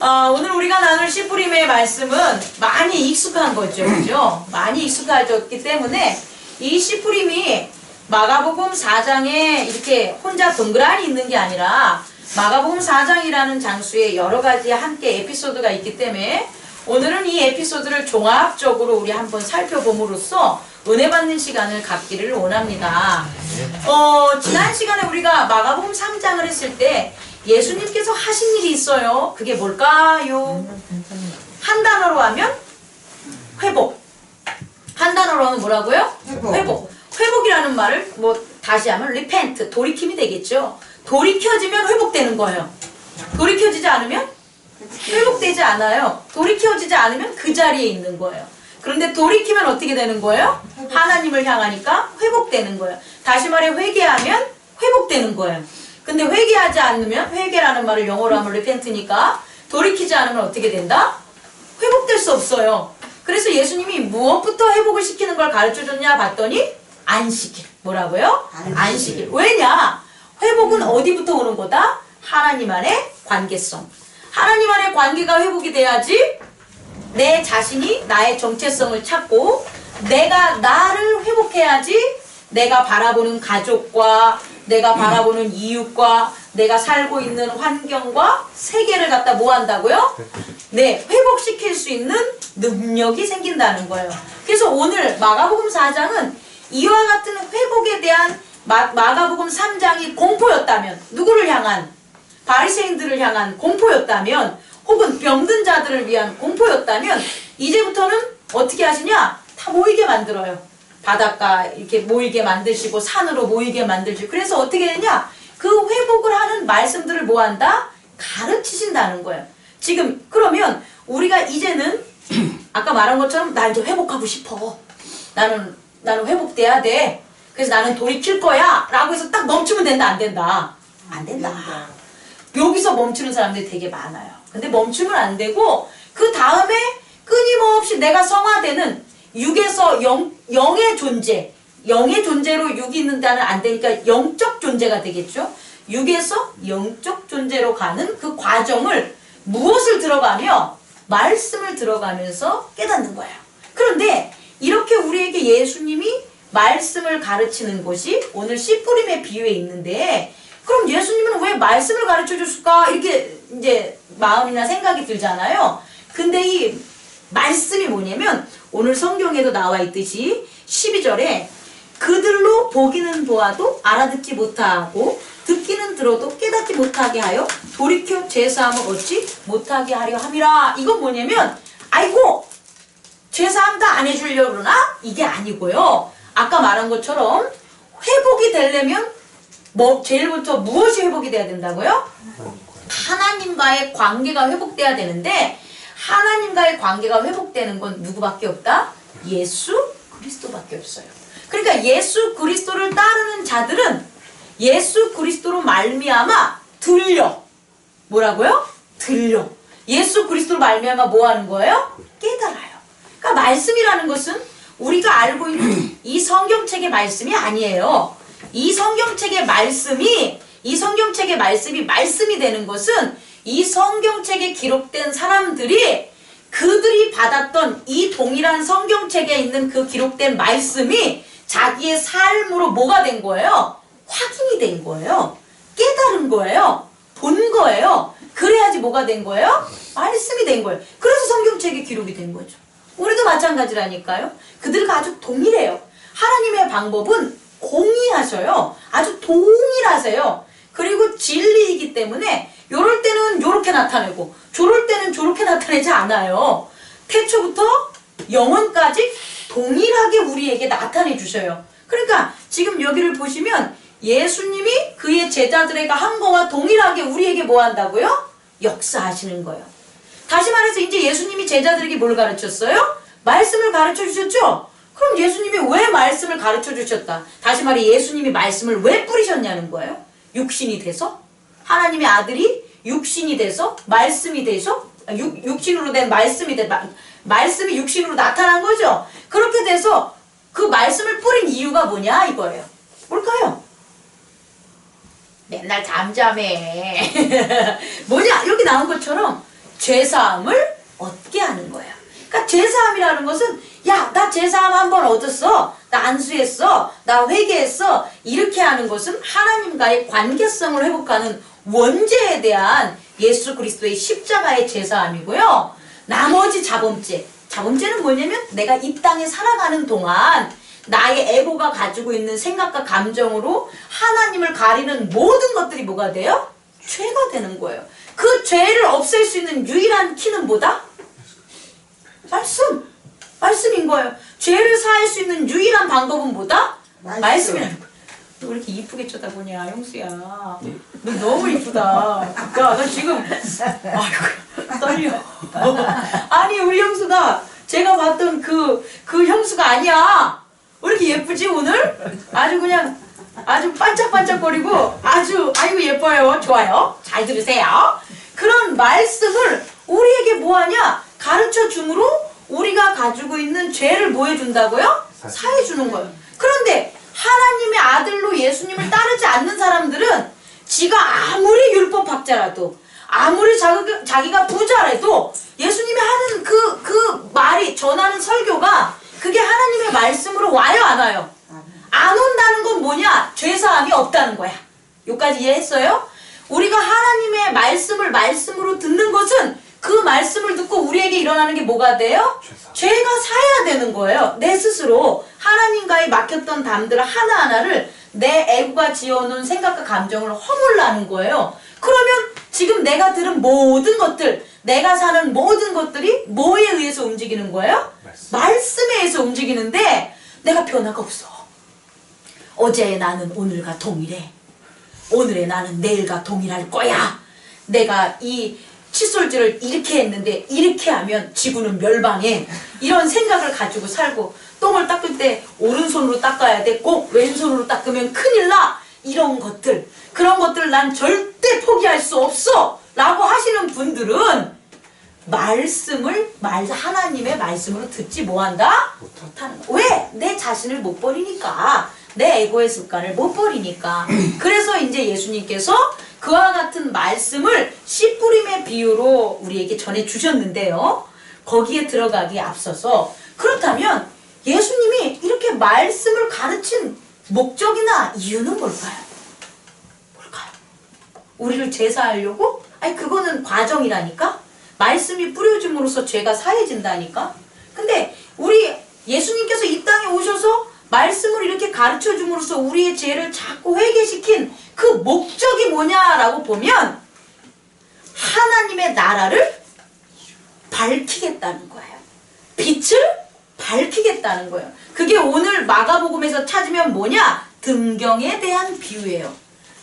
오늘 우리가 나눌 씨뿌림의 말씀은 많이 익숙한 거죠. 그죠? 많이 익숙해졌기 때문에 이 씨뿌림이 마가복음 4장에 이렇게 혼자 동그라니 있는 게 아니라 마가복음 4장이라는 장수에 여러 가지 함께 에피소드가 있기 때문에 오늘은 이 에피소드를 종합적으로 우리 한번 살펴봄으로써 은혜 받는 시간을 갖기를 원합니다. 지난 시간에 우리가 마가복음 3장을 했을 때 예수님께서 하신 일이 있어요. 그게 뭘까요? 한 단어로 하면 회복. 한 단어로 하면 뭐라고요? 회복. 회복이라는 말을 다시 하면 repent, 돌이킴이 되겠죠. 돌이켜지면 회복되는 거예요. 돌이켜지지 않으면 회복되지 않아요. 돌이켜지지 않으면 그 자리에 있는 거예요. 그런데 돌이키면 어떻게 되는 거예요? 하나님을 향하니까 회복되는 거예요. 다시 말해 회개하면 회복되는 거예요. 근데 회개하지 않으면, 회개라는 말을 영어로 하면 repent니까 돌이키지 않으면 어떻게 된다? 회복될 수 없어요. 그래서 예수님이 무엇부터 회복을 시키는 걸 가르쳐줬냐 봤더니 안식일. 뭐라고요? 안식일. 왜냐? 회복은 어디부터 오는 거다? 하나님 안의 관계성. 하나님 안의 관계가 회복이 돼야지 내 자신이 나의 정체성을 찾고 내가 나를 회복해야지 내가 바라보는 가족과 내가 바라보는 이웃과 내가 살고 있는 환경과 세계를 갖다 뭐 한다고요? 네, 회복시킬 수 있는 능력이 생긴다는 거예요. 그래서 오늘 마가복음 4장은 이와 같은 회복에 대한 마가복음 3장이 공포였다면 누구를 향한? 바리새인들을 향한 공포였다면 혹은 병든 자들을 위한 공포였다면 이제부터는 어떻게 하시냐? 다 모이게 만들어요. 바닷가 이렇게 모이게 만드시고 산으로 모이게 만들시고 그래서 어떻게 되냐? 그 회복을 하는 말씀들을 뭐 한다? 가르치신다는 거예요. 지금 그러면 우리가 이제는 아까 말한 것처럼 나 이제 회복하고 싶어. 나는 회복돼야 돼. 그래서 나는 돌이킬 거야 라고 해서 딱 멈추면 된다 안 된다? 안 된다. 여기서 멈추는 사람들이 되게 많아요. 근데 멈추면 안 되고 그 다음에 끊임없이 내가 성화되는 육에서 영의 존재, 영의 존재로 육이 있는다는 안 되니까 영적 존재가 되겠죠. 육에서 영적 존재로 가는 그 과정을 무엇을 들어가며? 말씀을 들어가면서 깨닫는 거예요. 그런데 이렇게 우리에게 예수님이 말씀을 가르치는 것이 오늘 씨뿌림의 비유에 있는데 그럼 예수님은 왜 말씀을 가르쳐 줬을까? 이렇게 이제 마음이나 생각이 들잖아요. 근데 이 말씀이 뭐냐면 오늘 성경에도 나와 있듯이 12절에 그들로 보기는 보아도 알아듣지 못하고 듣기는 들어도 깨닫지 못하게 하여 돌이켜 죄사함을 얻지 못하게 하려 함이라. 이건 뭐냐면 아이고 죄사함 다 안 해주려고 그러나? 이게 아니고요. 아까 말한 것처럼 회복이 되려면 제일부터 무엇이 회복이 돼야 된다고요? 하나님과의 관계가 회복돼야 되는데 하나님과의 관계가 회복되는 건 누구밖에 없다? 예수 그리스도밖에 없어요. 그러니까 예수 그리스도를 따르는 자들은 예수 그리스도로 말미암아 들려. 뭐라고요? 들려. 예수 그리스도로 말미암아 뭐 하는 거예요? 깨달아요. 그러니까 말씀이라는 것은 우리가 알고 있는 이 성경책의 말씀이 아니에요. 이 성경책의 말씀이 말씀이 되는 것은 이 성경책에 기록된 사람들이 그들이 받았던 이 동일한 성경책에 있는 그 기록된 말씀이 자기의 삶으로 뭐가 된 거예요? 확인이 된 거예요. 깨달은 거예요. 본 거예요. 그래야지 뭐가 된 거예요? 말씀이 된 거예요. 그래서 성경책에 기록이 된 거죠. 우리도 마찬가지라니까요. 그들과 아주 동일해요. 하나님의 방법은 공의하셔요. 아주 동일하세요. 그리고 진리이기 때문에 요럴 때는 요렇게 나타내고 저럴 때는 저렇게 나타내지 않아요. 태초부터 영원까지 동일하게 우리에게 나타내 주셔요. 그러니까 지금 여기를 보시면 예수님이 그의 제자들에게 한 거와 동일하게 우리에게 뭐 한다고요? 역사하시는 거예요. 다시 말해서 이제 예수님이 제자들에게 뭘 가르쳤어요? 말씀을 가르쳐 주셨죠? 그럼 예수님이 왜 말씀을 가르쳐 주셨다? 다시 말해 예수님이 말씀을 왜 뿌리셨냐는 거예요? 육신이 돼서? 하나님의 아들이 육신이 돼서? 말씀이 돼서? 육신으로 된 말씀이 육신으로 나타난 거죠? 그렇게 돼서 그 말씀을 뿌린 이유가 뭐냐 이거예요. 뭘까요? 맨날 잠잠해. 뭐냐? 여기 나온 것처럼 죄사함을 얻게 하는 거예요. 그러니까 죄사함이라는 것은 야, 나 죄사함 한 번 얻었어. 나 안수했어. 나 회개했어. 이렇게 하는 것은 하나님과의 관계성을 회복하는 원죄에 대한 예수 그리스도의 십자가의 죄사함이고요. 나머지 자범죄는 뭐냐면 내가 이 땅에 살아가는 동안 나의 에고가 가지고 있는 생각과 감정으로 하나님을 가리는 모든 것들이 뭐가 돼요? 죄가 되는 거예요. 그 죄를 없앨 수 있는 유일한 키는 뭐다? 말씀인 거예요. 죄를 사할 수 있는 유일한 방법은 뭐다? 말씀이라는 거예요. 너 왜 이렇게 이쁘게 쳐다보냐, 형수야. 너 너무 이쁘다. 야, 나 지금 아이고 떨려. 아니 우리 형수가 제가 봤던 그 형수가 아니야. 왜 이렇게 예쁘지 오늘? 아주 그냥 아주 반짝반짝거리고 아주 아이고 예뻐요. 좋아요. 잘 들으세요. 그런 말씀을 우리에게 뭐하냐? 가르쳐 줌으로 우리가 가지고 있는 죄를 뭐 해준다고요? 사해주는 거예요. 그런데 하나님의 아들로 예수님을 따르지 않는 사람들은 지가 아무리 율법학자라도 아무리 자기가 부자라도 예수님이 하는 그 말이 전하는 설교가 그게 하나님의 말씀으로 와요 안 와요? 안 온다는 건 뭐냐? 죄사함이 없다는 거야. 여기까지 이해했어요? 우리가 하나님의 말씀을 말씀으로 듣는 것은 그 말씀을 듣고 우리에게 일어나는 게 뭐가 돼요? 죄가 사야 되는 거예요. 내 스스로 하나님과의 막혔던 담들 하나하나를 내 애고가 지어놓은 생각과 감정을 허물라는 거예요. 그러면 지금 내가 들은 모든 것들, 내가 사는 모든 것들이 뭐에 의해서 움직이는 거예요? 말씀에 의해서 움직이는데 내가 변화가 없어. 어제의 나는 오늘과 동일해. 오늘의 나는 내일과 동일할 거야. 내가 이 칫솔질을 이렇게 했는데 이렇게 하면 지구는 멸망해. 이런 생각을 가지고 살고 똥을 닦을 때 오른손으로 닦아야 돼. 꼭 왼손으로 닦으면 큰일 나. 이런 것들, 그런 것들 난 절대 포기할 수 없어 라고 하시는 분들은 하나님의 말씀으로 듣지 뭐한다? 못하는 거야. 왜? 내 자신을 못 버리니까. 내 에고의 습관을 못 버리니까. 그래서 이제 예수님께서 그와 같은 말씀을 씨 뿌림의 비유로 우리에게 전해주셨는데요. 거기에 들어가기에 앞서서 그렇다면 예수님이 이렇게 말씀을 가르친 목적이나 이유는 뭘까요? 우리를 제사하려고? 아니 그거는 과정이라니까? 말씀이 뿌려짐으로써 죄가 사해진다니까? 근데 우리 예수님께서 이 땅에 오셔서 말씀을 이렇게 가르쳐줌으로써 우리의 죄를 자꾸 회개시킨 그 목적이 뭐냐라고 보면 하나님의 나라를 밝히겠다는 거예요. 빛을 밝히겠다는 거예요. 그게 오늘 마가복음에서 찾으면 뭐냐? 등경에 대한 비유예요.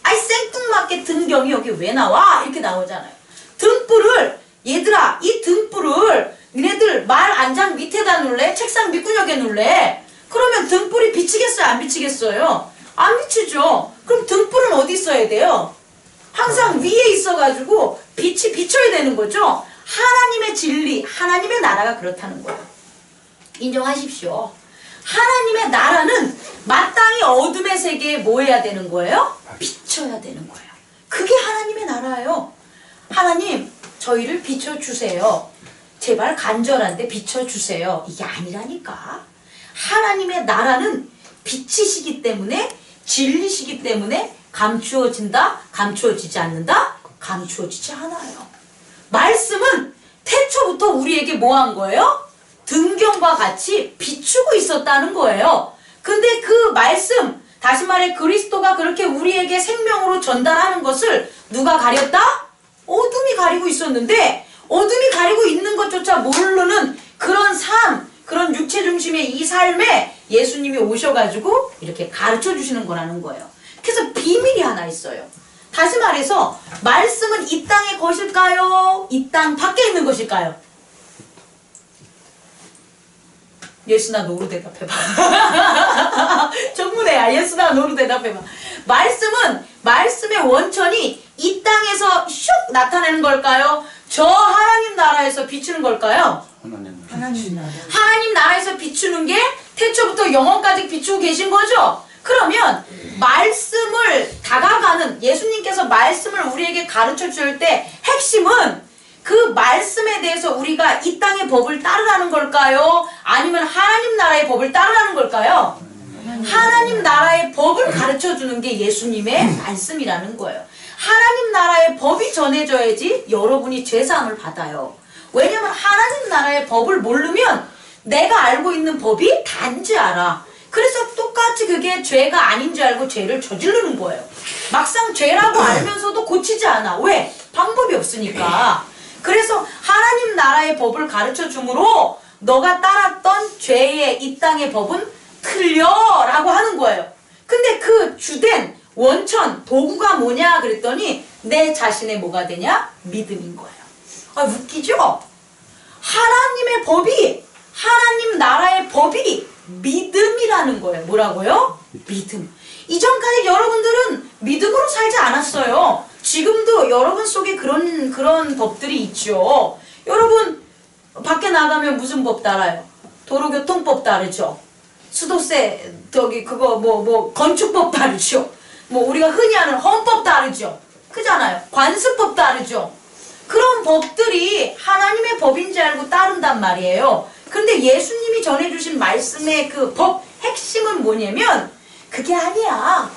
아이 생뚱맞게 등경이 여기 왜 나와? 이렇게 나오잖아요. 등불을 얘들아 이 등불을 니네들 말 안장 밑에다 놓을래? 책상 밑구녕에 놓을래? 그러면 등불이 비치겠어요? 안 비치겠어요? 안 비치죠. 그럼 등불은 어디 있어야 돼요? 항상 위에 있어가지고 빛이 비춰야 되는 거죠. 하나님의 진리, 하나님의 나라가 그렇다는 거예요. 인정하십시오. 하나님의 나라는 마땅히 어둠의 세계에 뭐 해야 되는 거예요? 비춰야 되는 거예요. 그게 하나님의 나라예요. 하나님 저희를 비춰주세요. 제발 간절한데 비춰주세요. 이게 아니라니까. 하나님의 나라는 빛이시기 때문에 진리시기 때문에 감추어진다? 감추어지지 않는다? 감추어지지 않아요. 말씀은 태초부터 우리에게 뭐 한 거예요? 등경과 같이 비추고 있었다는 거예요. 근데 그 말씀, 다시 말해 그리스도가 그렇게 우리에게 생명으로 전달하는 것을 누가 가렸다? 어둠이 가리고 있었는데 어둠이 가리고 있는 것조차 모르는 그런 삶, 그런 육체 중심의 이 삶에 예수님이 오셔가지고 이렇게 가르쳐 주시는 거라는 거예요. 그래서 비밀이 하나 있어요. 다시 말해서 말씀은 이 땅의 것일까요? 이 땅 밖에 있는 것일까요? 예수나 노로 대답해봐. 정문혜야 예수나 노로 대답해봐. 말씀은 말씀의 원천이 이 땅에서 슉 나타내는 걸까요? 저 하나님 나라에서 비추는 걸까요? 하나님 나라에서 비추는 게 태초부터 영원까지 비추고 계신 거죠? 그러면 말씀을 다가가는 예수님께서 말씀을 우리에게 가르쳐 줄 때 핵심은 그 말씀에 대해서 우리가 이 땅의 법을 따르라는 걸까요? 아니면 하나님 나라의 법을 따르라는 걸까요? 하나님 나라의 법을 가르쳐주는 게 예수님의 말씀이라는 거예요. 하나님 나라의 법이 전해져야지 여러분이 죄사함을 받아요. 왜냐면 하나님 나라의 법을 모르면 내가 알고 있는 법이 단지 알아. 그래서 똑같이 그게 죄가 아닌 줄 알고 죄를 저지르는 거예요. 막상 죄라고 알면서도 고치지 않아. 왜? 방법이 없으니까. 그래서 하나님 나라의 법을 가르쳐 주므로 너가 따랐던 죄의 이 땅의 법은 틀려 라고 하는 거예요. 근데 그 주된 원천 도구가 뭐냐 그랬더니 내 자신의 뭐가 되냐? 믿음인 거예요. 아, 웃기죠? 하나님의 법이, 하나님 나라의 법이 믿음이라는 거예요. 뭐라고요? 믿음. 이전까지 여러분들은 믿음으로 살지 않았어요. 지금도 여러분 속에 그런 법들이 있죠. 여러분 밖에 나가면 무슨 법 따라요? 도로교통법 따르죠. 수도세 그거 건축법 따르죠. 우리가 흔히 하는 헌법 따르죠. 그잖아요. 관습법 따르죠. 그런 법들이 하나님의 법인 줄 알고 따른단 말이에요. 그런데 예수님이 전해주신 말씀의 그 법 핵심은 뭐냐면 그게 아니야.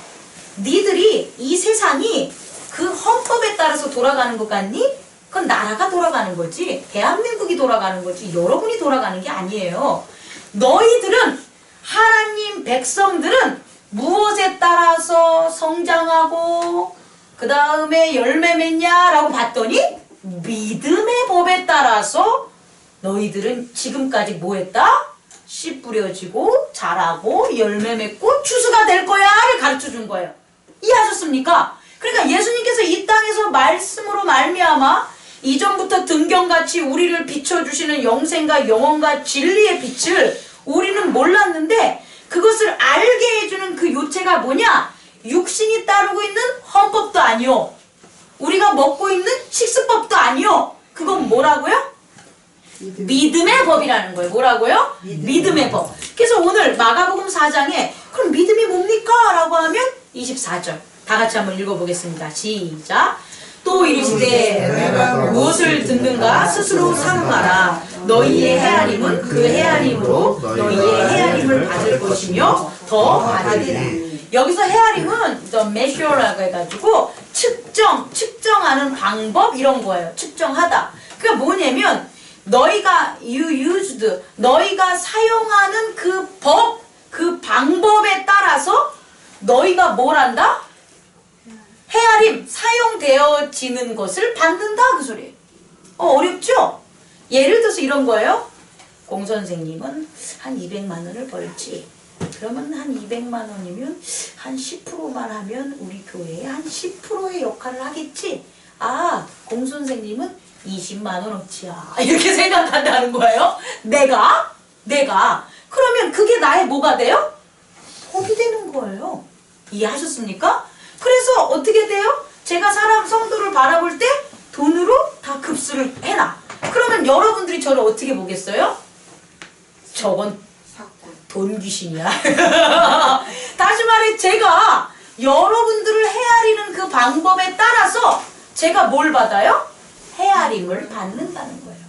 니들이 이 세상이 그 헌법에 따라서 돌아가는 것 같니? 그건 나라가 돌아가는 거지. 대한민국이 돌아가는 거지. 여러분이 돌아가는 게 아니에요. 너희들은 하나님 백성들은 무엇에 따라서 성장하고 그 다음에 열매 맺냐라고 봤더니 믿음의 법에 따라서 너희들은 지금까지 뭐 했다? 씨 뿌려지고 자라고 열매 맺고 추수가 될 거야를 가르쳐 준 거예요. 이해하셨습니까? 그러니까 예수님께서 이 땅에서 말씀으로 말미암아 이전부터 등경같이 우리를 비춰주시는 영생과 영혼과 진리의 빛을 우리는 몰랐는데 그것을 알게 해주는 그 요체가 뭐냐? 육신이 따르고 있는 헌법도 아니요. 우리가 먹고 있는 식습법도 아니요. 그건 뭐라고요? 믿음의 법이라는 거예요. 뭐라고요? 믿음의 법. 그래서 오늘 마가복음 4장에 그럼 믿음이 뭡니까? 라고 하면 24절 다 같이 한번 읽어보겠습니다. 시작. 또 이르시되 무엇을 듣는가 스스로 삼가라. 너희의 헤아림은 그 헤아림으로 너희의 헤아림을 받을 것이며 더 받으리라. 여기서 헤아림은 the measure라고 해가지고 측정하는 방법 이런 거예요. 측정하다. 그러니까 뭐냐면 너희가 너희가 사용하는 그 법, 그 방법에 따라서 너희가 뭘 한다? 헤아림, 사용되어지는 것을 받는다 그 소리예요. 어렵죠? 예를 들어서 이런 거예요. 공 선생님은 한 200만 원을 벌지. 그러면 한 200만 원이면 한 10%만 하면 우리 교회에 한 10%의 역할을 하겠지. 아, 공 선생님은 20만 원어치야. 이렇게 생각한다는 거예요. 내가. 그러면 그게 나의 뭐가 돼요? 법이 되는 거예요. 이해하셨습니까? 그래서 어떻게 돼요? 제가 성도를 바라볼 때 돈으로 다 급수를 해놔. 그러면 여러분들이 저를 어떻게 보겠어요? 저건 돈 귀신이야. 다시 말해 제가 여러분들을 헤아리는 그 방법에 따라서 제가 뭘 받아요? 헤아림을 받는다는 거예요.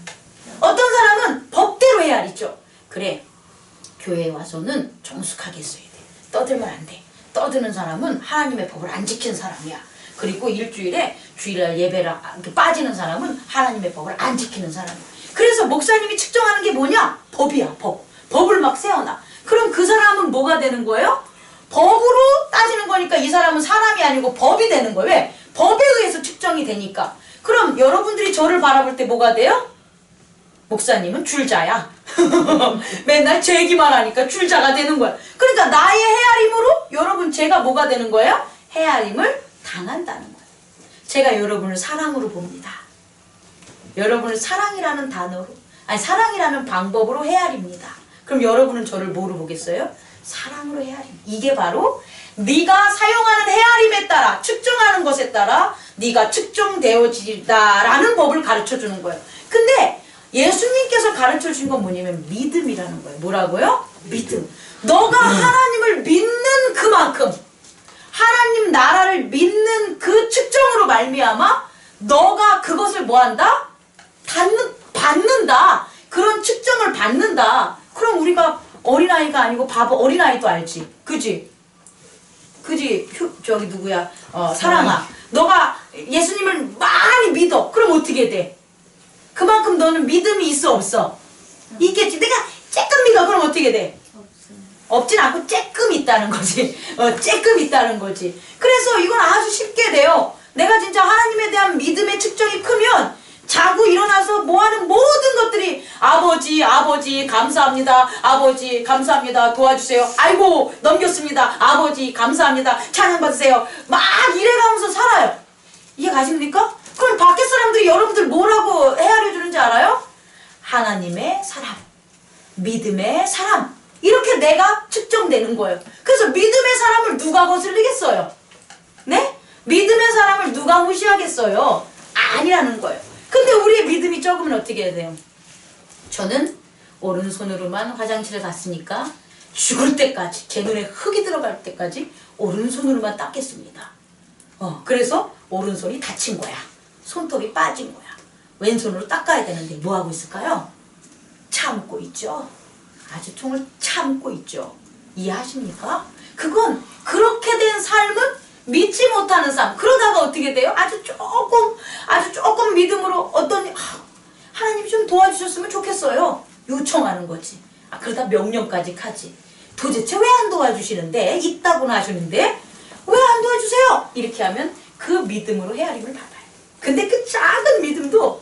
어떤 사람은 법대로 헤아리죠. 그래, 교회에 와서는 정숙하게 써야 돼. 떠들면 안 돼. 떠드는 사람은 하나님의 법을 안 지킨 사람이야. 그리고 일주일에 주일날 예배를 빠지는 사람은 하나님의 법을 안 지키는 사람이야. 그래서 목사님이 측정하는 게 뭐냐? 법이야, 법. 법을 막 세워놔. 그럼 그 사람은 뭐가 되는 거예요? 법으로 따지는 거니까 이 사람은 사람이 아니고 법이 되는 거예요. 왜? 법에 의해서 측정이 되니까. 그럼 여러분들이 저를 바라볼 때 뭐가 돼요? 목사님은 줄자야. 맨날 제 얘기만 하니까 줄자가 되는 거야. 그러니까 나의 헤아림으로 여러분 제가 뭐가 되는 거예요? 헤아림을 당한다는 거예요. 제가 여러분을 사랑으로 봅니다. 여러분을 사랑이라는 단어로, 사랑이라는 방법으로 헤아립니다. 그럼 여러분은 저를 뭐로 보겠어요? 사랑으로 헤아림. 이게 바로 네가 사용하는 헤아림에 따라, 측정하는 것에 따라 네가 측정되어지다라는 법을 가르쳐주는 거예요. 근데 예수님께서 가르쳐준 건 뭐냐면 믿음이라는 거예요. 뭐라고요? 믿음. 너가 하나님을 믿는 그만큼, 하나님 나라를 믿는 그 측정으로 말미암아 너가 그것을 뭐한다? 받는다. 그런 측정을 받는다. 그럼 우리가 어린아이가 아니고 바보, 어린아이도 알지. 그지? 저기 누구야? 사랑아. 너가 예수님을 많이 믿어. 그럼 어떻게 돼? 그만큼 너는 믿음이 있어, 없어? 있겠지. 내가 조금 믿어. 그럼 어떻게 돼? 없진 않고 조금 있다는 거지. 조금 있다는 거지. 그래서 이건 아주 쉽게 돼요. 내가 진짜 하나님에 대한 믿음의 측정이 크면 자고 일어나서 뭐하는 모든 것들이 아버지 감사합니다. 아버지 감사합니다. 도와주세요. 아이고 넘겼습니다. 아버지 감사합니다. 찬양 받으세요. 막 이래가면서 살아요. 이해 가십니까? 그럼 밖에 사람들이 여러분들 뭐라고 헤아려 주는지 알아요? 하나님의 사람, 믿음의 사람, 이렇게 내가 측정되는 거예요. 그래서 믿음의 사람을 누가 거슬리겠어요? 네? 믿음의 사람을 누가 무시하겠어요? 아니라는 거예요. 근데 우리의 믿음이 적으면 어떻게 해야 돼요? 저는 오른손으로만 화장실에 갔으니까 죽을 때까지, 제 눈에 흙이 들어갈 때까지 오른손으로만 닦겠습니다. 그래서 오른손이 다친 거야. 손톱이 빠진 거야. 왼손으로 닦아야 되는데 뭐 하고 있을까요? 참고 있죠. 아주 총을 참고 있죠. 이해하십니까? 그건 그렇게 된 삶은 믿지 못하는 삶. 그러다가 어떻게 돼요? 아주 조금 믿음으로 하나님 좀 도와주셨으면 좋겠어요. 요청하는 거지. 그러다 명령까지 가지. 도대체 왜 안 도와주시는데? 있다고나 하시는데 왜 안 도와주세요? 이렇게 하면 그 믿음으로 헤아림을 받아요. 근데 그 작은 믿음도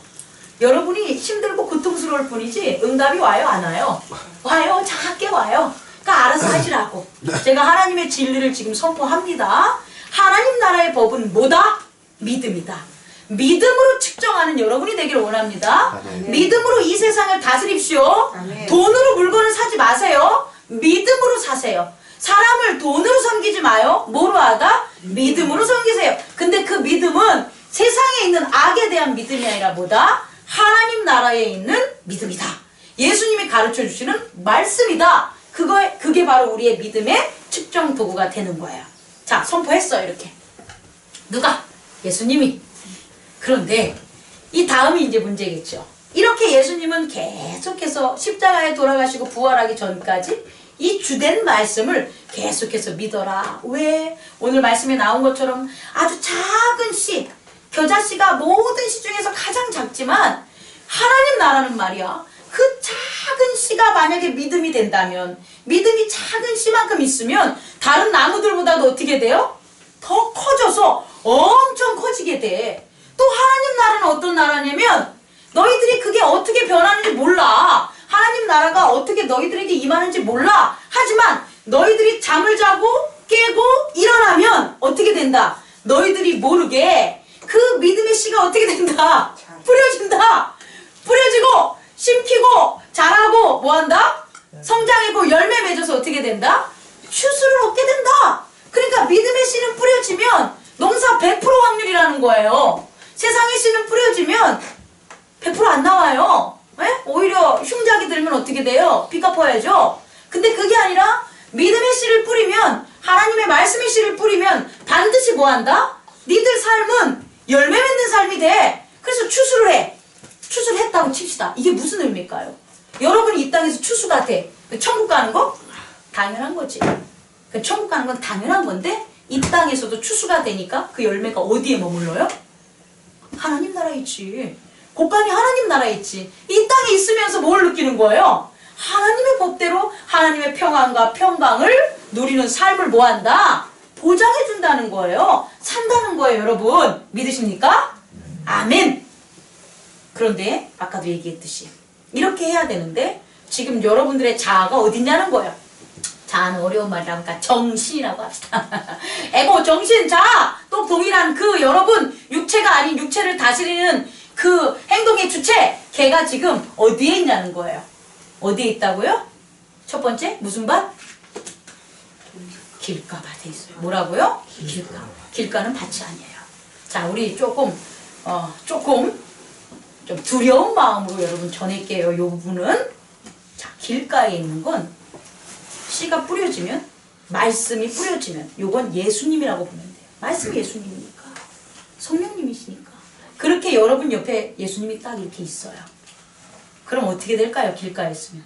여러분이 힘들고 고통스러울 뿐이지 응답이 와요, 안 와요? 와요. 작게 와요. 그러니까 알아서 하시라고. 제가 하나님의 진리를 지금 선포합니다. 하나님 나라의 법은 뭐다? 믿음이다. 믿음으로 측정하는 여러분이 되기를 원합니다. 믿음으로 이 세상을 다스립시오. 돈으로 물건을 사지 마세요. 믿음으로 사세요. 사람을 돈으로 섬기지 마요. 뭐로 하다? 믿음으로 섬기세요. 근데 그 믿음은 세상에 있는 악에 대한 믿음이 아니라 뭐다? 하나님 나라에 있는 믿음이다. 예수님이 가르쳐 주시는 말씀이다. 그게 바로 우리의 믿음의 측정 도구가 되는 거예요. 자, 선포했어요. 이렇게. 누가? 예수님이. 그런데 이 다음이 이제 문제겠죠. 이렇게 예수님은 계속해서 십자가에 돌아가시고 부활하기 전까지 이 주된 말씀을 계속해서 믿어라. 왜? 오늘 말씀에 나온 것처럼 아주 작은 씨, 겨자씨가 모든 씨 중에서 가장 작지만 하나님 나라는 말이야. 그 작은 씨가 만약에 믿음이 된다면, 믿음이 작은 씨만큼 있으면 다른 나무들보다도 어떻게 돼요? 더 커져서 엄청 커지게 돼. 또 하나님 나라는 어떤 나라냐면 너희들이 그게 어떻게 변하는지 몰라. 하나님 나라가 어떻게 너희들에게 임하는지 몰라. 하지만 너희들이 잠을 자고 깨고 일어나면 어떻게 된다? 너희들이 모르게 그 믿음의 씨가 어떻게 된다? 뿌려진다. 뿌려지고 심기고 자라고 뭐한다? 성장하고 열매 맺어서 어떻게 된다? 추수를 얻게 된다. 그러니까 믿음의 씨는 뿌려지면 농사 100% 확률이라는 거예요. 세상의 씨는 뿌려지면 100% 안 나와요. 네? 오히려 흉작이 들면 어떻게 돼요? 피 갚아야죠. 근데 그게 아니라 믿음의 씨를 뿌리면, 하나님의 말씀의 씨를 뿌리면 반드시 뭐한다? 니들 삶은 열매 맺는 삶이 돼. 그래서 추수를 해. 추수를 했다고 칩시다. 이게 무슨 의미일까요? 여러분이 이 땅에서 추수가 돼. 천국 가는 거? 당연한 거지. 천국 가는 건 당연한 건데 이 땅에서도 추수가 되니까 그 열매가 어디에 머물러요? 하나님 나라에 있지. 곡간이 하나님 나라에 있지. 이 땅에 있으면서 뭘 느끼는 거예요? 하나님의 법대로 하나님의 평안과 평강을 누리는 삶을 뭐한다? 보장해준다는 거예요. 산다는 거예요. 여러분 믿으십니까? 아멘. 그런데 아까도 얘기했듯이 이렇게 해야 되는데 지금 여러분들의 자아가 어딨냐는 거예요. 자아는 어려운 말이라니까 정신이라고 합시다. 에고, 정신, 자아 또 동일한 그 여러분 육체가 아닌 육체를 다스리는 그 행동의 주체, 걔가 지금 어디에 있냐는 거예요. 어디에 있다고요? 첫 번째 무슨 밭? 길가 밭에 있어요. 뭐라고요? 길가. 길가는 밭이 아니에요. 자, 우리 조금 좀 두려운 마음으로 여러분 전할게요. 이 부분은. 자, 길가에 있는 건 씨가 뿌려지면, 말씀이 뿌려지면 요건 예수님이라고 보면 돼요. 말씀이 예수님이니까, 성령님이시니까 그렇게 여러분 옆에 예수님이 딱 이렇게 있어요. 그럼 어떻게 될까요? 길가에 있으면.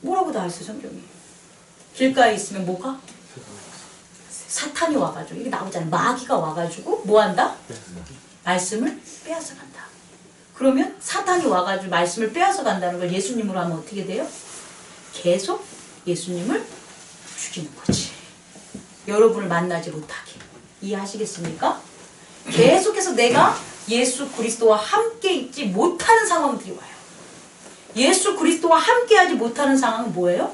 뭐라고 다 했어요, 성경이. 길가에 있으면 뭐가? 사탄이 와가지고, 이게 나오잖아요. 마귀가 와가지고 뭐 한다? 말씀을 빼앗아 간다. 그러면 사탄이 와가지고 말씀을 빼앗아 간다는 걸 예수님으로 하면 어떻게 돼요? 계속 예수님을 죽이는 거지. 여러분을 만나지 못하게. 이해하시겠습니까? 계속해서 내가 예수 그리스도와 함께 있지 못하는 상황들이 와요. 예수 그리스도와 함께 하지 못하는 상황은 뭐예요?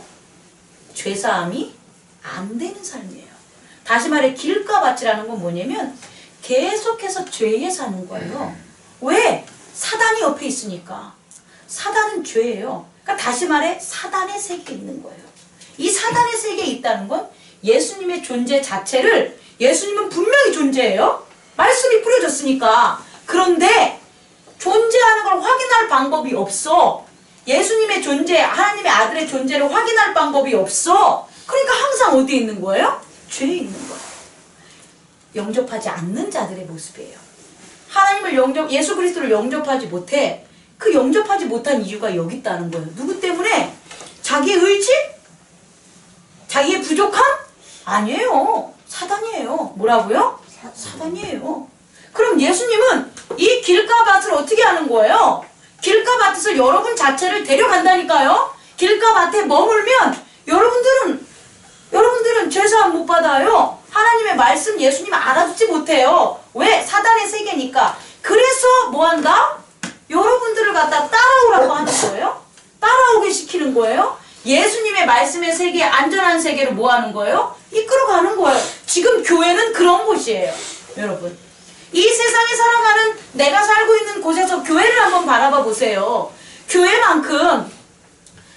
죄사함이 안 되는 삶이에요. 다시 말해 길가밭이라는 건 뭐냐면 계속해서 죄에 사는 거예요. 왜? 사단이 옆에 있으니까. 사단은 죄예요. 그러니까 다시 말해 사단의 세계에 있는 거예요. 이 사단의 세계에 있다는 건 예수님의 존재 자체를, 예수님은 분명히 존재해요. 말씀이 뿌려졌으니까. 그런데 존재하는 걸 확인할 방법이 없어. 예수님의 존재, 하나님의 아들의 존재를 확인할 방법이 없어. 그러니까 항상 어디에 있는 거예요? 죄에 있는 거예요. 영접하지 않는 자들의 모습이에요. 하나님을 예수 그리스도를 영접하지 못해. 그 영접하지 못한 이유가 여기 있다는 거예요. 누구 때문에? 자기의 의지? 자기의 부족함? 아니에요. 사단이에요. 뭐라고요? 사단이에요. 그럼 예수님은 이 길가밭을 어떻게 하는 거예요? 길가밭에서 여러분 자체를 데려간다니까요. 길가밭에 머물면 여러분들은 죄사함 못 받아요. 하나님의 말씀 예수님 알아듣지 못해요. 왜? 사단의 세계니까. 그래서 뭐 한다? 여러분들을 갖다 따라오라고 하는 거예요. 따라오게 시키는 거예요. 예수님의 말씀의 세계, 안전한 세계로 뭐 하는 거예요? 이끌어가는 거예요. 지금 교회는 그런 곳이에요. 여러분, 이 세상에 살아가는 내가 살고 있는 곳에서 교회를 한번 바라봐 보세요. 교회만큼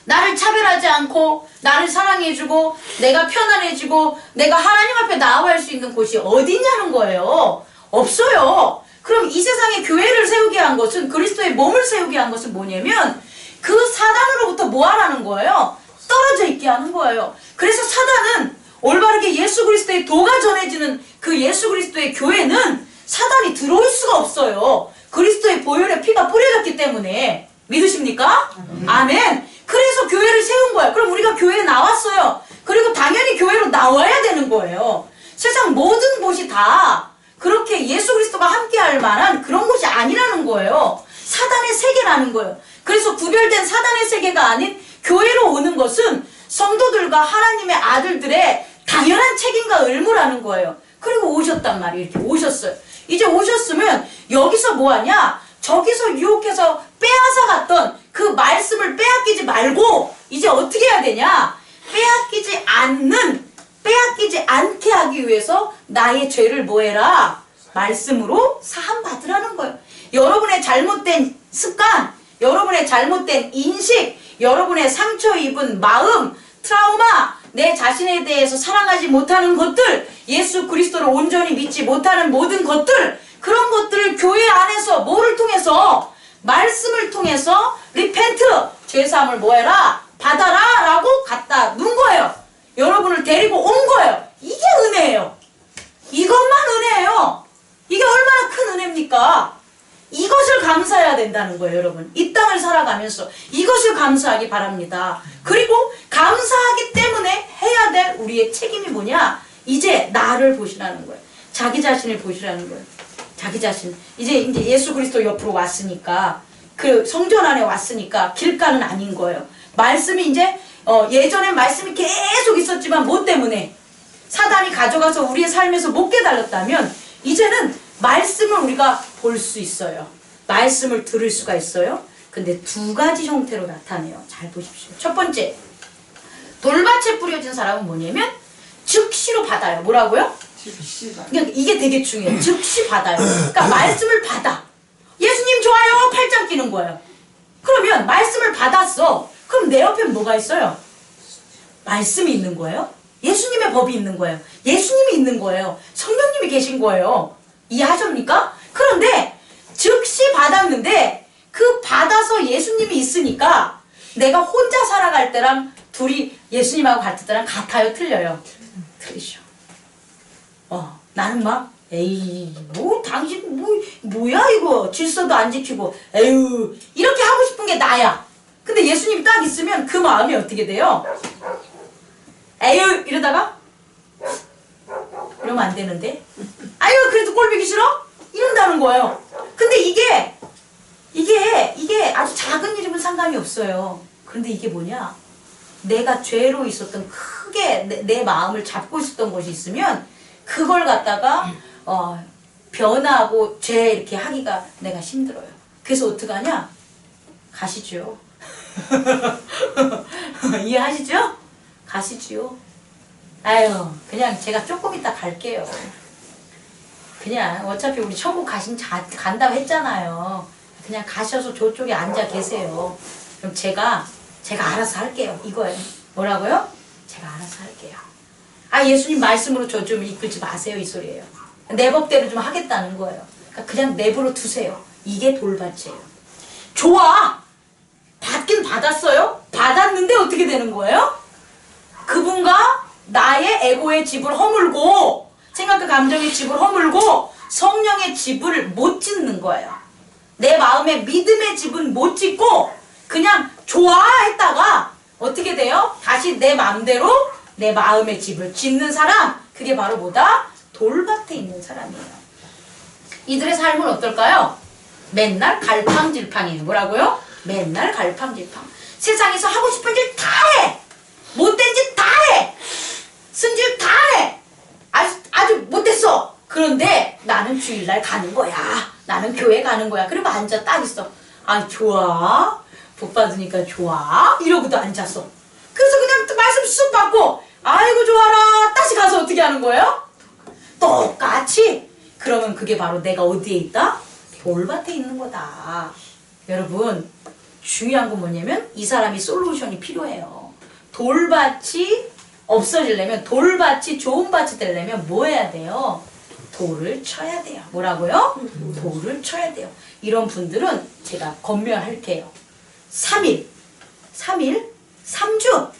나를 차별하지 않고 나를 사랑해주고 내가 편안해지고 내가 하나님 앞에 나아갈 수 있는 곳이 어디 있냐는 거예요. 없어요. 그럼 이 세상에 교회를 세우게 한 것은, 그리스도의 몸을 세우게 한 것은 뭐냐면 그 사단으로부터 뭐 하라는 거예요? 떨어져 있게 하는 거예요. 그래서 사단은 올바르게 예수 그리스도의 도가 전해지는 그 예수 그리스도의 교회는 사단이 들어올 수가 없어요. 그리스도의 보혈의 피가 뿌려졌기 때문에. 믿으십니까? 아멘. 그래서 교회를 세운 거예요. 그럼 우리가 교회에 나왔어요. 그리고 당연히 교회로 나와야 되는 거예요. 세상 모든 곳이 다 그렇게 예수 그리스도가 함께 할 만한 그런 곳이 아니라는 거예요. 사단의 세계라는 거예요. 그래서 구별된 사단의 세계가 아닌 교회로 오는 것은 성도들과 하나님의 아들들의 당연한 책임과 의무라는 거예요. 그리고 오셨단 말이에요. 이렇게 오셨어요. 이제 오셨으면 여기서 뭐하냐? 저기서 유혹해서 빼앗아갔던 그 말씀을 빼앗기지 말고 이제 어떻게 해야 되냐? 빼앗기지 않게 하기 위해서 나의 죄를 뭐해라? 말씀으로 사함받으라는 거예요. 여러분의 잘못된 습관, 여러분의 잘못된 인식, 여러분의 상처 입은 마음, 트라우마, 내 자신에 대해서 사랑하지 못하는 것들, 예수 그리스도를 온전히 믿지 못하는 모든 것들, 그런 것들을 교회 안에서 뭐를 통해서? 말씀을 통해서 리펜트, 죄사함을 뭐해라? 받아라 라고 갖다 놓은 거예요. 여러분을 데리고 온 거예요. 이게 은혜예요. 이것만 은혜예요. 이게 얼마나 큰 은혜입니까? 이것을 감사해야 된다는 거예요, 여러분. 이 땅을 살아가면서 이것을 감사하기 바랍니다. 그리고 감사하기 때문에 해야 될 우리의 책임이 뭐냐? 이제 나를 보시라는 거예요. 자기 자신을 보시라는 거예요. 자기 자신. 이제 예수 그리스도 옆으로 왔으니까, 그 성전 안에 왔으니까 길가는 아닌 거예요. 말씀이 이제 예전엔 말씀이 계속 있었지만 뭐 때문에? 사단이 가져가서 우리의 삶에서 못 깨달았다면 이제는 말씀을 우리가 볼 수 있어요. 말씀을 들을 수가 있어요. 근데 두 가지 형태로 나타내요. 잘 보십시오. 첫 번째, 돌밭에 뿌려진 사람은 뭐냐면 즉시로 받아요. 뭐라고요? 그러니까 이게 되게 중요해요. 즉시 받아요. 그러니까 말씀을 받아. 예수님 좋아요. 팔짱 끼는 거예요. 그러면 말씀을 받았어. 그럼 내 옆엔 뭐가 있어요? 말씀이 있는 거예요. 예수님의 법이 있는 거예요. 예수님이 있는 거예요. 성령님이 계신 거예요. 이해하십니까? 그런데 즉시 받았는데 그 받아서 예수님이 있으니까 내가 혼자 살아갈 때랑 둘이 예수님하고 갈 때랑 같아요? 틀려요? 틀리죠. 나는 막 에이, 뭐 당신 뭐야 이거 질서도 안 지키고 에휴 이렇게 하고 싶은 게 나야. 근데 예수님 딱 있으면 그 마음이 어떻게 돼요? 에휴 이러다가 이러면 안 되는데 아유 그래도 꼴보기 싫어? 이런다는 거예요. 근데 이게 아주 작은 일이면 상관이 없어요. 그런데 이게 뭐냐? 내가 죄로 있었던 크게 내 마음을 잡고 있었던 것이 있으면 그걸 갖다가 변하고 죄 이렇게 하기가 내가 힘들어요. 그래서 어떡하냐? 가시죠. 이해하시죠? 가시지요. 아유 그냥 제가 조금 이따 갈게요. 그냥 어차피 우리 천국 간다고 했잖아요. 그냥 가셔서 저쪽에 앉아 계세요. 그럼 제가 알아서 할게요. 이거예요. 뭐라고요? 제가 알아서 할게요. 아 예수님 말씀으로 저 좀 이끌지 마세요. 이 소리예요. 내 법대로 좀 하겠다는 거예요. 그러니까 그냥 내버려 두세요. 이게 돌밭이에요. 좋아! 받긴 받았어요? 받았는데 어떻게 되는 거예요? 그분과 나의 에고의 집을 허물고 생각과 감정의 집을 허물고 성령의 집을 못 짓는 거예요. 내 마음의 믿음의 집은 못 짓고 그냥 좋아했다가 어떻게 돼요? 다시 내 마음대로 내 마음의 집을 짓는 사람, 그게 바로 뭐다? 돌밭에 있는 사람이에요. 이들의 삶은 어떨까요? 맨날 갈팡질팡이에요. 뭐라고요? 맨날 갈팡질팡. 세상에서 하고 싶은 일 다 해! 못된 짓 다 해! 승질 다 해! 아주 못됐어! 그런데 나는 주일날 가는 거야. 나는 교회 가는 거야. 그리고 앉아 딱 있어. 아 좋아. 복 받으니까 좋아. 이러고도 앉았어. 그래서 그냥 말씀 쑥 받고 아이고 좋아라. 다시 가서 어떻게 하는 거예요? 똑같이. 그러면 그게 바로 내가 어디에 있다? 돌밭에 있는 거다. 여러분 중요한 건 뭐냐면 이 사람이 솔루션이 필요해요. 돌밭이 없어지려면 돌밭이 좋은 밭이 되려면 뭐 해야 돼요? 돌을 쳐야 돼요. 뭐라고요? 돌을 쳐야 돼요. 이런 분들은 제가 건면할게요. 3일, 3주,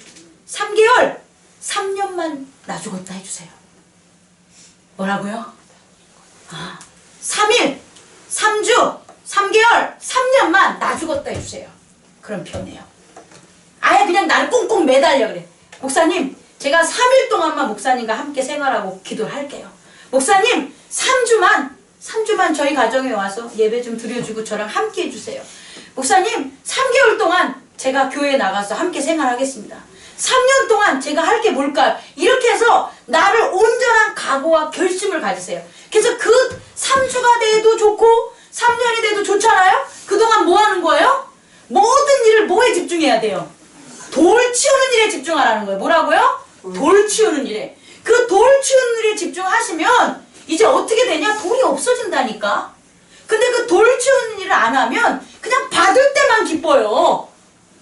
3개월, 3년만 나 죽었다 해주세요. 뭐라고요? 3일, 3주, 3개월, 3년만 나 죽었다 해주세요. 그럼 편해요. 아예 그냥 나를 꽁꽁 매달려 그래. 목사님, 제가 3일 동안만 목사님과 함께 생활하고 기도를 할게요. 목사님, 3주만 저희 가정에 와서 예배 좀 드려주고 저랑 함께 해주세요. 목사님, 3개월 동안 제가 교회에 나가서 함께 생활하겠습니다. 3년 동안 제가 할 게 뭘까요? 이렇게 해서 나를 온전한 각오와 결심을 가지세요. 그래서 그 3주가 돼도 좋고 3년이 돼도 좋잖아요? 그동안 뭐 하는 거예요? 모든 일을 뭐에 집중해야 돼요? 돌 치우는 일에 집중하라는 거예요. 뭐라고요? 돌 치우는 일에. 그 돌 치우는 일에 집중하시면 이제 어떻게 되냐? 돌이 없어진다니까. 근데 그 돌 치우는 일을 안 하면 그냥 받을 때만 기뻐요.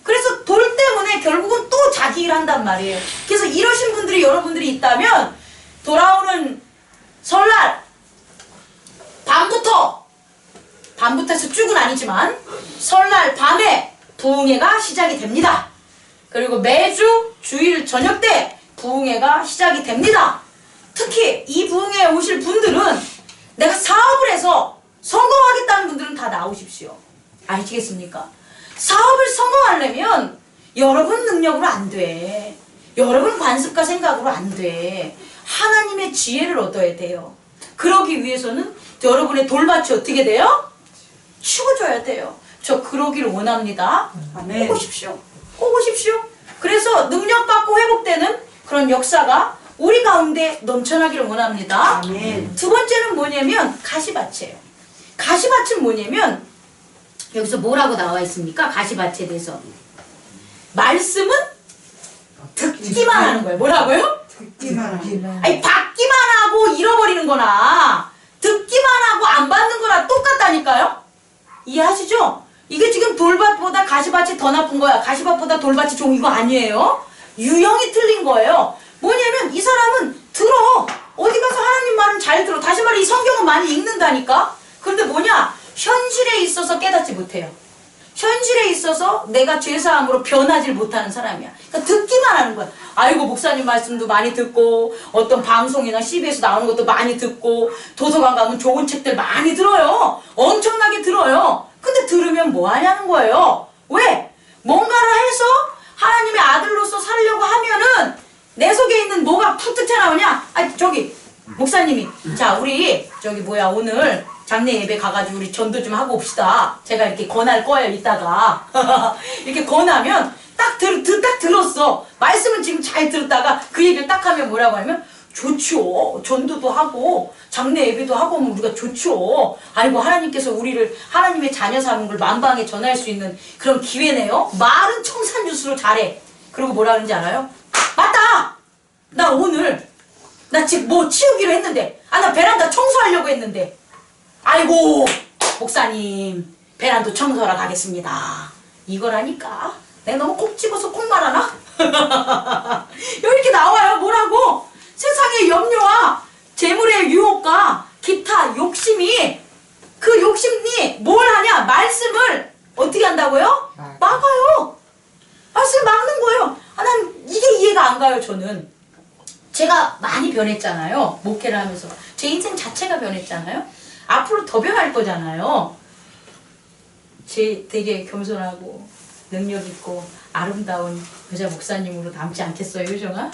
그래서 돌 때문에 결국은 또 자기 일 한단 말이에요. 그래서 이러신 분들이 여러분들이 있다면 돌아오는 설날 밤부터 해서 쭉은 아니지만 설날 밤에 부흥회가 시작이 됩니다. 그리고 매주 주일 저녁 때 부흥회가 시작이 됩니다. 특히 이 부흥회에 오실 분들은 내가 사업을 해서 성공하겠다는 분들은 다 나오십시오. 아시겠습니까? 사업을 성공하려면 여러분 능력으로 안 돼. 여러분 관습과 생각으로 안 돼. 하나님의 지혜를 얻어야 돼요. 그러기 위해서는 여러분의 돌밭이 어떻게 돼요? 치워줘야 돼요. 저 그러기를 원합니다. 꼭 오십시오. 꼭 오십시오. 그래서 능력받고 회복되는 그런 역사가 우리 가운데 넘쳐나기를 원합니다. 아멘. 두 번째는 뭐냐면 가시밭이에요. 가시밭은 뭐냐면 여기서 뭐라고 나와 있습니까? 가시밭에 대해서 말씀은 듣기만 하는 거예요. 뭐라고요? 듣기만 하기만. 아니 받기만 하고 잃어버리는 거나 듣기만 하고 안 받는 거나 똑같다니까요? 이해하시죠? 이게 지금 돌밭보다 가시밭이 더 나쁜 거야. 가시밭보다 돌밭이 좋은 이거 아니에요. 유형이 틀린 거예요. 뭐냐면 이 사람은 들어. 어디 가서 하나님 말은 잘 들어. 다시 말해 이 성경은 많이 읽는다니까. 그런데 뭐냐? 현실에 있어서 깨닫지 못해요. 현실에 있어서 내가 죄사함으로 변하지 못하는 사람이야. 그러니까 듣기만 하는 거야. 아이고 목사님 말씀도 많이 듣고 어떤 방송이나 CBS 나오는 것도 많이 듣고 도서관 가면 좋은 책들 많이 들어요. 엄청나게 들어요. 근데 들으면 뭐 하냐는 거예요. 왜? 뭔가를 해서 하나님의 아들로서 살려고 하면은 내 속에 있는 뭐가 툭툭 튀어나오냐? 아 저기 목사님이 자 우리 저기 뭐야 오늘 장례 예배 가가지고 우리 전도 좀 하고 옵시다. 제가 이렇게 권할 거예요 이따가. 이렇게 권하면 딱 들었어. 말씀은 지금 잘 들었다가 그 얘기를 딱 하면 뭐라고 하면 좋죠. 전도도 하고 장례 예배도 하고 하면 우리가 좋죠. 아이고 하나님께서 우리를 하나님의 자녀 삼은 걸 만방에 전할 수 있는 그런 기회네요. 말은 청산유수로 잘해. 그리고 뭐라 그러는지 알아요? 맞다. 나 오늘 나 지금 뭐 치우기로 했는데 나 베란다 청소하려고 했는데 아이고 목사님 베란다 청소하러 가겠습니다. 이거라니까. 내가 너무 콕 집어서 콕 말하나? 이렇게 나와요. 뭐라고? 세상의 염려와 재물의 유혹과 기타 욕심이 그 욕심이 뭘 하냐? 말씀을 어떻게 한다고요? 막아요. 말씀을 막는 거예요. 난 이게 이해가 안 가요. 저는 제가 많이 변했잖아요. 목회를 하면서 제 인생 자체가 변했잖아요. 앞으로 더 변할 거잖아요. 제 되게 겸손하고 능력 있고 아름다운 여자 목사님으로 남지 않겠어요, 효정아?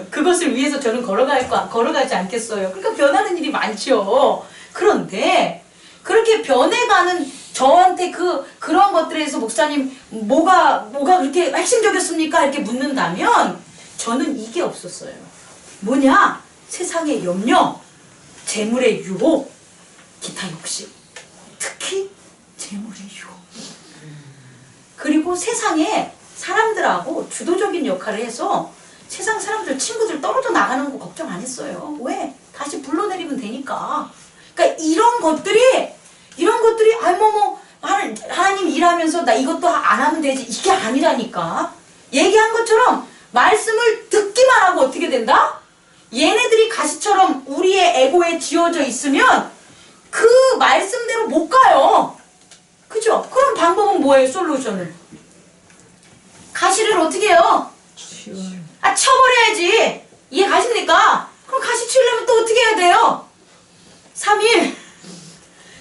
그것을 위해서 저는 걸어가지 않겠어요. 그러니까 변하는 일이 많죠. 그런데 그렇게 변해가는 저한테 그런 것들에서 목사님 뭐가 그렇게 핵심적이었습니까? 이렇게 묻는다면 저는 이게 없었어요. 뭐냐? 세상의 염려, 재물의 유혹, 기타 욕심. 특히 재물의 유혹. 그리고 세상에 사람들하고 주도적인 역할을 해서 세상 사람들, 친구들 떨어져 나가는 거 걱정 안 했어요. 왜? 다시 불러내리면 되니까. 그러니까 이런 것들이 하나님 일하면서 나 이것도 안 하면 되지. 이게 아니라니까. 얘기한 것처럼 말씀을 듣기만 하고 어떻게 된다? 얘네들이 가시처럼 우리의 에고에 지어져 있으면 그 말씀대로 못 가요. 그죠? 그럼 방법은 뭐예요? 솔루션을. 가시를 어떻게 해요? 쳐버려야지. 이해 가십니까? 그럼 가시 치우려면 또 어떻게 해야 돼요? 3일,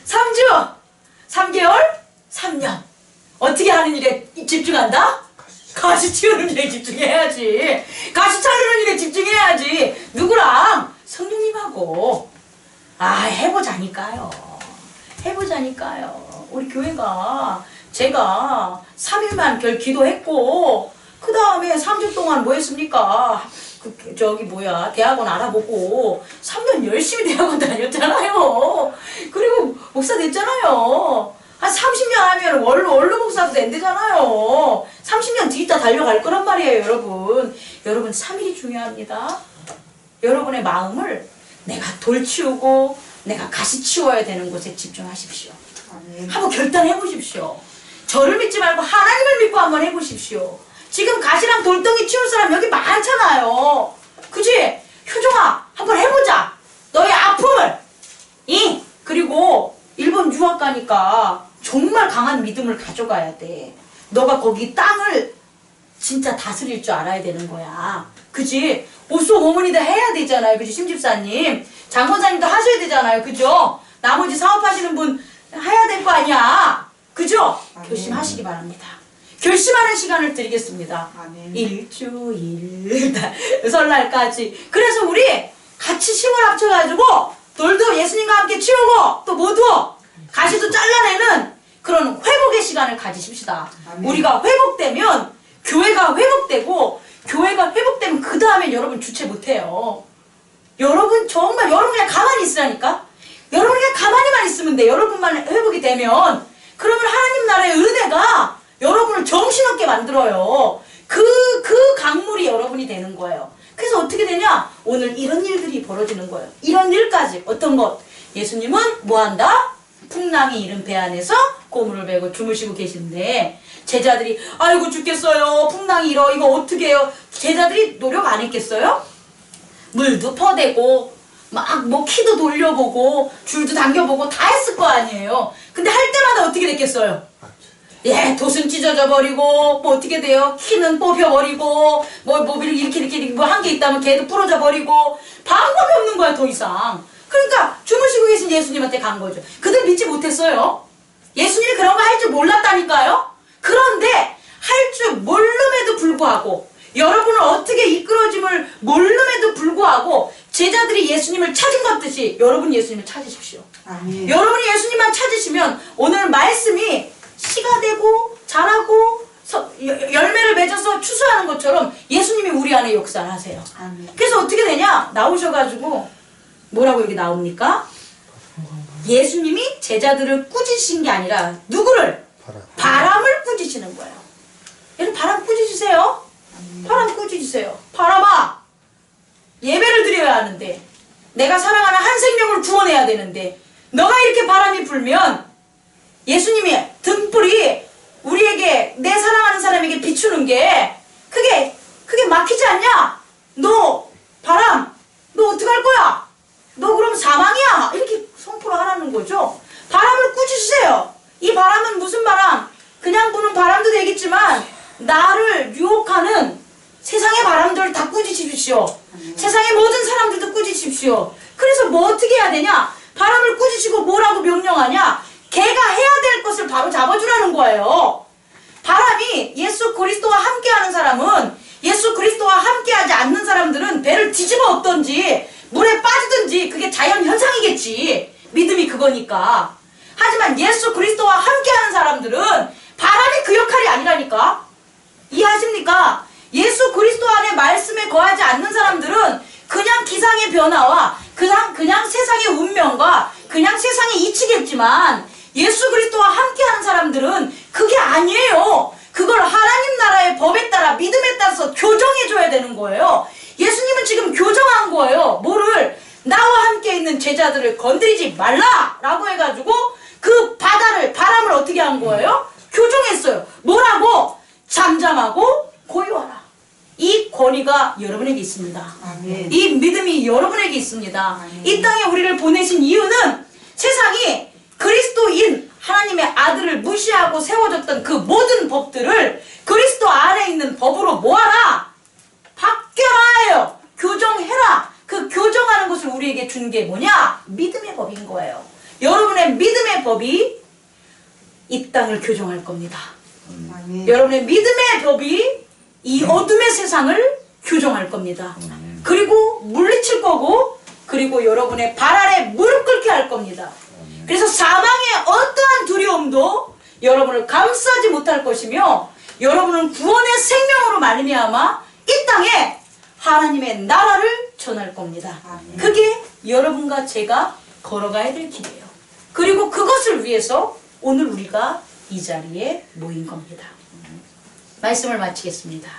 3주, 3개월, 3년. 어떻게 하는 일에 집중한다? 가시 치우는 일에 집중해야지. 가시 차리는 일에 집중해야지. 누구랑? 성령님하고. 해보자니까요. 우리 교회가 제가 3일만 기도했고 그 다음에 3주 동안 뭐 했습니까? 대학원 알아보고 3년 열심히 대학원 다녔잖아요. 그리고 목사 됐잖아요. 한 30년 하면 원로 목사도 된대잖아요. 30년 뒤있다 달려갈 거란 말이에요, 여러분. 여러분 3일이 중요합니다. 여러분의 마음을 내가 돌 치우고 내가 가시 치워야 되는 곳에 집중하십시오. 한번 결단해 보십시오. 저를 믿지 말고 하나님을 믿고 한번 해보십시오. 지금 가시랑 돌덩이 치울 사람 여기 많잖아요. 그치? 효정아 한번 해보자. 너의 아픔을. 그리고 일본 유학 가니까 정말 강한 믿음을 가져가야 돼. 너가 거기 땅을 진짜 다스릴 줄 알아야 되는 거야. 그치? 오쏘 어머니도 해야 되잖아요. 그치? 심집사님 장권사님도 하셔야 되잖아요. 그죠? 나머지 사업하시는 분 해야 될 거 아니야. 그죠? 결심하시기 바랍니다. 결심하는 시간을 드리겠습니다. 일주일 설날까지. 그래서 우리 같이 힘을 합쳐가지고 돌도 예수님과 함께 치우고 또 모두 가시도 잘라내는 그런 회복의 시간을 가지십시다. 우리가 회복되면 교회가 회복되고 교회가 회복되면 그 다음에 여러분 주체 못해요. 여러분 정말 여러분 그냥 가만히 있으라니까. 여러분 그냥 가만히만 있으면 돼. 여러분만 회복이 되면 그러면 하나님 나라의 은혜가 여러분을 정신없게 만들어요. 그 강물이 여러분이 되는 거예요. 그래서 어떻게 되냐? 오늘 이런 일들이 벌어지는 거예요. 이런 일까지. 어떤 것? 예수님은 뭐한다? 풍랑이 일은 배 안에서 고물을 메고 주무시고 계신데 제자들이 아이고 죽겠어요. 풍랑이 일어. 이거 어떻게 해요? 제자들이 노력 안 했겠어요? 물도 퍼대고 막 뭐 키도 돌려보고 줄도 당겨보고 다 했을 거 아니에요. 근데 할 때마다 어떻게 됐겠어요? 예, 돛은 찢어져 버리고, 뭐 어떻게 돼요? 키는 뽑혀버리고, 이렇게 뭐 한 개 있다면 걔도 부러져 버리고, 방법이 없는 거야, 더 이상. 그러니까 주무시고 계신 예수님한테 간 거죠. 그들 믿지 못했어요. 예수님이 그런 거 할 줄 몰랐다니까요? 그런데 할 줄 모름에도 불구하고, 여러분을 어떻게 이끌어짐을 모름에도 불구하고, 제자들이 예수님을 찾은 것 같듯이 여러분이 예수님을 찾으십시오. 아멘. 여러분이 예수님만 찾으시면 오늘 말씀이 씨가 되고 자라고 열매를 맺어서 추수하는 것처럼 예수님이 우리 안에 역사를 하세요. 아멘. 그래서 어떻게 되냐? 나오셔가지고 뭐라고 여기 나옵니까? 예수님이 제자들을 꾸짖으신 게 아니라 누구를? 바람을 꾸짖으시는 거예요. 여러분 바람 꾸짖으세요. 바람 꾸짖으세요. 바람아, 예배를 드려야 하는데, 내가 사랑하는 한 생명을 구원해야 되는데, 너가 이렇게 바람이 불면 예수님이 등불이 우리에게, 내 사랑하는 사람에게 비추는 게 그게 막히지 않냐? 너 바람, 너 어떡할 거야? 너 그럼 사망이야. 이렇게 선포를 하라는 거죠. 바람을 꾸짖으세요. 이 바람은 무슨 바람? 그냥 부는 바람도 되겠지만 나를 유혹하는 세상의 바람들을 다 꾸짖으십시오. 세상의 모든 사람들도 꾸짖으십시오. 그래서 뭐 어떻게 해야 되냐? 바람을 꾸짖으시고 뭐라고 명령하냐? 걔가 해야 될 것을 바로 잡아주라는 거예요. 바람이 예수 그리스도와 함께하는 사람은, 예수 그리스도와 함께하지 않는 사람들은 배를 뒤집어 엎든지 물에 빠지든지 그게 자연 현상이겠지. 믿음이 그거니까. 하지만 예수 그리스도와 함께하는 사람들은 바람이 그 역할이 아니라니까. 이해하십니까? 예수 그리스도 안에 말씀에 거하지 않는 사람들은 그냥 기상의 변화와 그냥 세상의 운명과 그냥 세상의 이치겠지만, 예수 그리스도와 함께하는 사람들은 그게 아니에요. 그걸 하나님 나라의 법에 따라 믿음에 따라서 교정해줘야 되는 거예요. 예수님은 지금 교정한 거예요. 뭐를? 나와 함께 있는 제자들을 건드리지 말라라고 해가지고 그 바람을 어떻게 한 거예요? 교정했어요. 뭐라고? 잠잠하고 고요하라. 이 권위가 여러분에게 있습니다. 아멘. 이 믿음이 여러분에게 있습니다. 아멘. 이 땅에 우리를 보내신 이유는 세상이 그리스도인 하나님의 아들을 무시하고 세워졌던 그 모든 법들을 그리스도 안에 있는 법으로 모아라. 바뀌어라예요. 교정해라. 그 교정하는 것을 우리에게 준 게 뭐냐? 믿음의 법인 거예요. 여러분의 믿음의 법이 이 땅을 교정할 겁니다. 아멘. 여러분의 믿음의 법이 이 어둠의 세상을 교정할 겁니다. 그리고 물리칠 거고, 그리고 여러분의 발 아래 무릎 꿇게 할 겁니다. 그래서 사망의 어떠한 두려움도 여러분을 감싸지 못할 것이며, 여러분은 구원의 생명으로 말미암아 이 땅에 하나님의 나라를 전할 겁니다. 아멘. 그게 여러분과 제가 걸어가야 될 길이에요. 그리고 그것을 위해서 오늘 우리가 이 자리에 모인 겁니다. 말씀을 마치겠습니다.